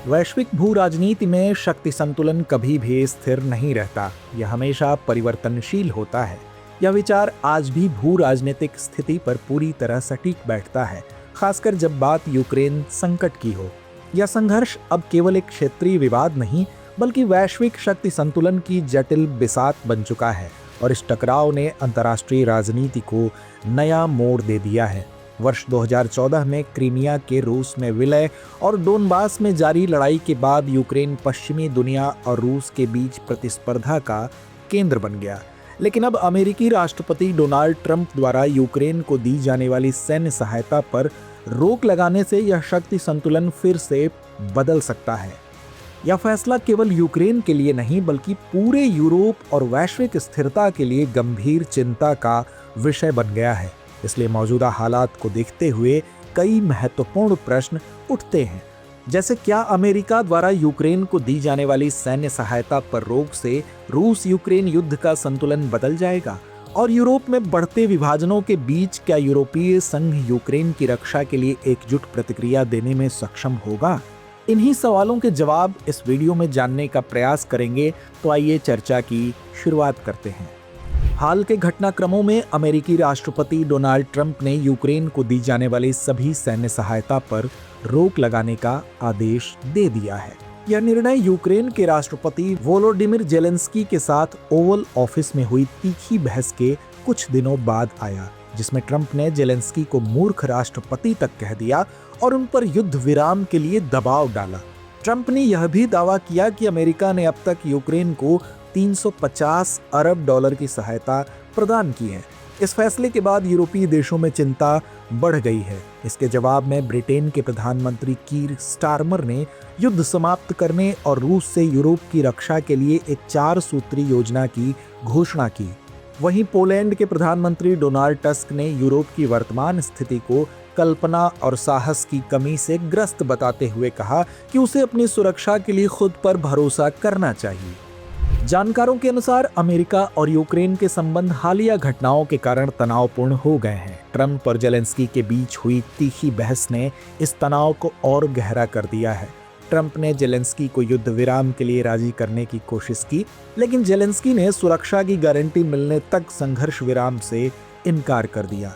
वैश्विक भू राजनीति में शक्ति संतुलन कभी भी स्थिर नहीं रहता, यह हमेशा परिवर्तनशील होता है। यह विचार आज भी भू राजनीतिक स्थिति पर पूरी तरह सटीक बैठता है, खासकर जब बात यूक्रेन संकट की हो। यह संघर्ष अब केवल एक क्षेत्रीय विवाद नहीं, बल्कि वैश्विक शक्ति संतुलन की जटिल बिसात बन चुका है और इस टकराव ने अंतर्राष्ट्रीय राजनीति को नया मोड़ दे दिया है। वर्ष 2014 में क्रीमिया के रूस में विलय और डोनबास में जारी लड़ाई के बाद यूक्रेन पश्चिमी दुनिया और रूस के बीच प्रतिस्पर्धा का केंद्र बन गया। लेकिन अब अमेरिकी राष्ट्रपति डोनाल्ड ट्रंप द्वारा यूक्रेन को दी जाने वाली सैन्य सहायता पर रोक लगाने से यह शक्ति संतुलन फिर से बदल सकता है। यह फैसला केवल यूक्रेन के लिए नहीं, बल्कि पूरे यूरोप और वैश्विक स्थिरता के लिए गंभीर चिंता का विषय बन गया है। इसलिए मौजूदा हालात को देखते हुए कई महत्वपूर्ण प्रश्न उठते हैं, जैसे क्या अमेरिका द्वारा यूक्रेन को दी जाने वाली सैन्य सहायता पर रोक से रूस यूक्रेन युद्ध का संतुलन बदल जाएगा, और यूरोप में बढ़ते विभाजनों के बीच क्या यूरोपीय संघ यूक्रेन की रक्षा के लिए एकजुट प्रतिक्रिया देने में सक्षम होगा। इन्हीं सवालों के जवाब इस वीडियो में जानने का प्रयास करेंगे। तो आइए चर्चा की शुरुआत करते हैं। हाल के घटनाक्रमों में अमेरिकी राष्ट्रपति डोनाल्ड ट्रंप ने यूक्रेन को दी जाने वाली सभी सैन्य सहायता पर रोक लगाने का आदेश दे दिया है। यह निर्णय यूक्रेन के राष्ट्रपति वोलोडिमिर जेलेंस्की के साथ ओवल ऑफिस में हुई तीखी बहस के कुछ दिनों बाद आया, जिसमें ट्रंप ने जेलेंस्की को मूर्ख राष्ट्रपति तक कह दिया और उन पर युद्ध विराम के लिए दबाव डाला। ट्रंप ने यह भी दावा किया कि अमेरिका ने अब तक यूक्रेन को 350 अरब डॉलर की सहायता प्रदान की है। इस फैसले के बाद यूरोपीय देशों में चिंता बढ़ गई है। इसके जवाब में ब्रिटेन के प्रधानमंत्री कीर स्टारमर ने युद्ध समाप्त करने और रूस से यूरोप की रक्षा के लिए एक 4 सूत्री योजना की घोषणा की। वहीं पोलैंड के प्रधानमंत्री डोनाल्ड टस्क ने यूरोप की वर्तमान स्थिति को कल्पना और साहस की कमी से ग्रस्त बताते हुए कहा कि उसे अपनी सुरक्षा के लिए खुद पर भरोसा करना चाहिए। जानकारों के अनुसार अमेरिका और यूक्रेन के संबंध हालिया घटनाओं के कारण तनावपूर्ण हो गए हैं। ट्रंप और जेलेंस्की के बीच हुई तीखी बहस ने इस तनाव को और गहरा कर दिया है। ट्रंप ने जेलेंस्की को युद्ध विराम के लिए राजी करने की कोशिश की, लेकिन जेलेंस्की ने सुरक्षा की गारंटी मिलने तक संघर्ष विराम से इनकार कर दिया।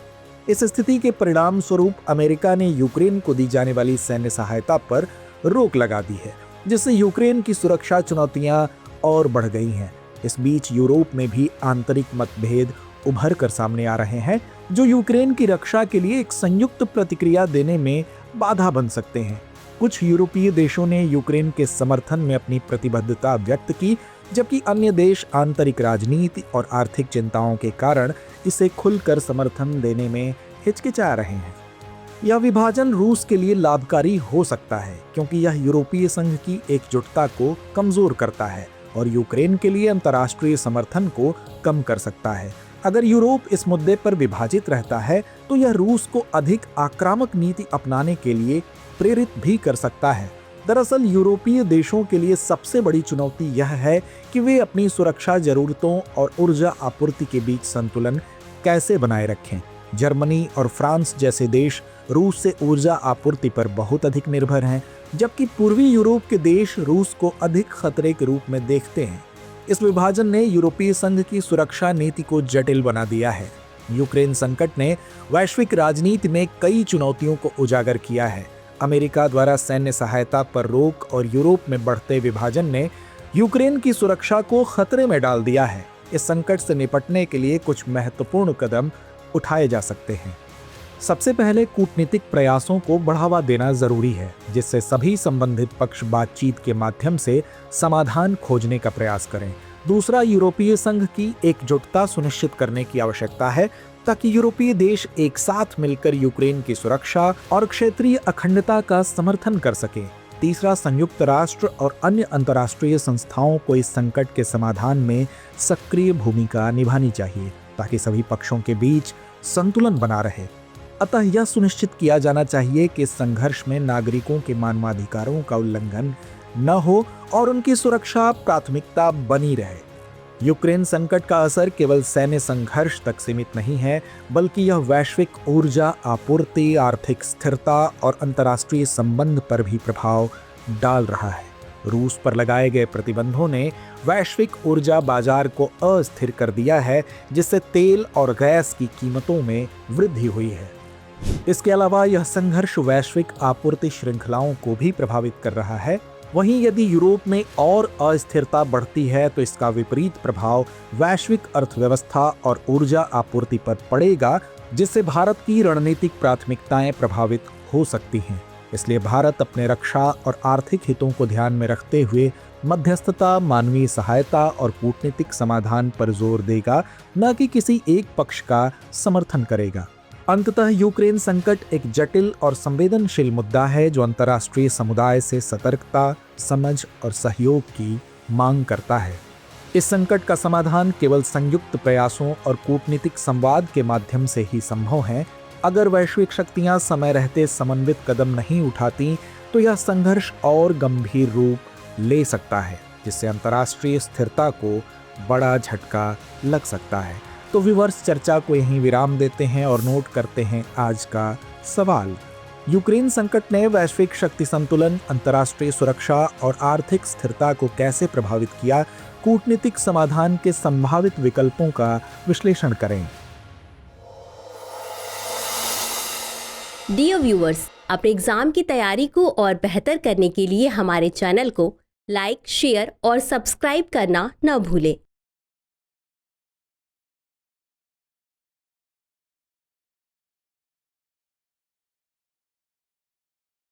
इस स्थिति के परिणाम स्वरूप अमेरिका ने यूक्रेन को दी जाने वाली सैन्य सहायता पर रोक लगा दी है, जिससे यूक्रेन की सुरक्षा चुनौतियां और बढ़ गई हैं। इस बीच यूरोप में भी आंतरिक मतभेद उभर कर सामने आ रहे हैं, जो यूक्रेन की रक्षा के लिए एक संयुक्त प्रतिक्रिया देने में बाधा बन सकते हैं। कुछ यूरोपीय देशों ने यूक्रेन के समर्थन में अपनी प्रतिबद्धता व्यक्त की, जबकि अन्य देश आंतरिक राजनीति और आर्थिक चिंताओं के कारण इसे खुलकर समर्थन देने में हिचकिचा रहे हैं। यह विभाजन रूस के लिए लाभकारी हो सकता है, क्योंकि यह यूरोपीय संघ की एकजुटता को कमजोर करता है और यूक्रेन के लिए अंतर्राष्ट्रीय समर्थन को कम कर सकता है। अगर यूरोप इस मुद्दे पर विभाजित रहता है, तो यह रूस को अधिक आक्रामक नीति अपनाने के लिए प्रेरित भी कर सकता है। दरअसल यूरोपीय देशों के लिए सबसे बड़ी चुनौती यह है कि वे अपनी सुरक्षा जरूरतों और ऊर्जा आपूर्ति के बीच संतुलन कैसे बनाए रखें। जर्मनी और फ्रांस जैसे देश रूस से ऊर्जा आपूर्ति पर बहुत अधिक निर्भर हैं, जबकि पूर्वी यूरोप के देश रूस को अधिक खतरे के रूप में देखते हैं। इस विभाजन ने यूरोपीय संघ की सुरक्षा नीति को जटिल बना दिया है। यूक्रेन संकट ने वैश्विक राजनीति में कई चुनौतियों को उजागर किया है। अमेरिका द्वारा सैन्य सहायता पर रोक और यूरोप में बढ़ते विभाजन ने यूक्रेन की सुरक्षा को खतरे में डाल दिया है। इस संकट से निपटने के लिए कुछ महत्वपूर्ण कदम उठाए जा सकते हैं। सबसे पहले कूटनीतिक प्रयासों को बढ़ावा देना जरूरी है, जिससे सभी संबंधित पक्ष बातचीत के माध्यम से समाधान खोजने का प्रयास करें। दूसरा, यूरोपीय संघ की एकजुटता सुनिश्चित करने की आवश्यकता है, ताकि यूरोपीय देश एक साथ मिलकर यूक्रेन की सुरक्षा और क्षेत्रीय अखंडता का समर्थन कर सके। तीसरा, संयुक्त राष्ट्र और अन्य अंतर्राष्ट्रीय संस्थाओं को इस संकट के समाधान में सक्रिय भूमिका निभानी चाहिए, ताकि सभी पक्षों के बीच संतुलन बना रहे। अतः यह सुनिश्चित किया जाना चाहिए कि संघर्ष में नागरिकों के मानवाधिकारों का उल्लंघन न हो और उनकी सुरक्षा प्राथमिकता बनी रहे। यूक्रेन संकट का असर केवल सैन्य संघर्ष तक सीमित नहीं है, बल्कि यह वैश्विक ऊर्जा आपूर्ति, आर्थिक स्थिरता और अंतर्राष्ट्रीय संबंध पर भी प्रभाव डाल रहा है। रूस पर लगाए गए प्रतिबंधों ने वैश्विक ऊर्जा बाजार को अस्थिर कर दिया है, जिससे तेल और गैस की कीमतों में वृद्धि हुई है। इसके अलावा यह संघर्ष वैश्विक आपूर्ति श्रृंखलाओं को भी प्रभावित कर रहा है। वहीं यदि यूरोप में और अस्थिरता बढ़ती है तो इसका विपरीत प्रभाव वैश्विक अर्थव्यवस्था और ऊर्जा आपूर्ति पर पड़ेगा, जिससे भारत की रणनीतिक प्राथमिकताएं प्रभावित हो सकती हैं। इसलिए भारत अपने रक्षा और आर्थिक हितों को ध्यान में रखते हुए मध्यस्थता, मानवीय सहायता और कूटनीतिक समाधान पर जोर देगा, न कि किसी एक पक्ष का समर्थन करेगा। अंततः यूक्रेन संकट एक जटिल और संवेदनशील मुद्दा है जो अंतर्राष्ट्रीय समुदाय से सतर्कता, समझ और सहयोग की मांग करता है। इस संकट का समाधान केवल संयुक्त प्रयासों और कूटनीतिक संवाद के माध्यम से ही संभव है। अगर वैश्विक शक्तियां समय रहते समन्वित कदम नहीं उठाती तो यह संघर्ष और गंभीर रूप ले सकता है, जिससे अंतर्राष्ट्रीय स्थिरता को बड़ा झटका लग सकता है। तो व्यूअर्स, चर्चा को यहीं विराम देते हैं और नोट करते हैं आज का सवाल। यूक्रेन संकट ने वैश्विक शक्ति संतुलन, अंतर्राष्ट्रीय सुरक्षा और आर्थिक स्थिरता को कैसे प्रभावित किया? कूटनीतिक समाधान के संभावित विकल्पों का विश्लेषण करें। डियर व्यूअर्स, अपने एग्जाम की तैयारी को और बेहतर करने के लिए हमारे चैनल को लाइक, शेयर और सब्सक्राइब करना न भूलें।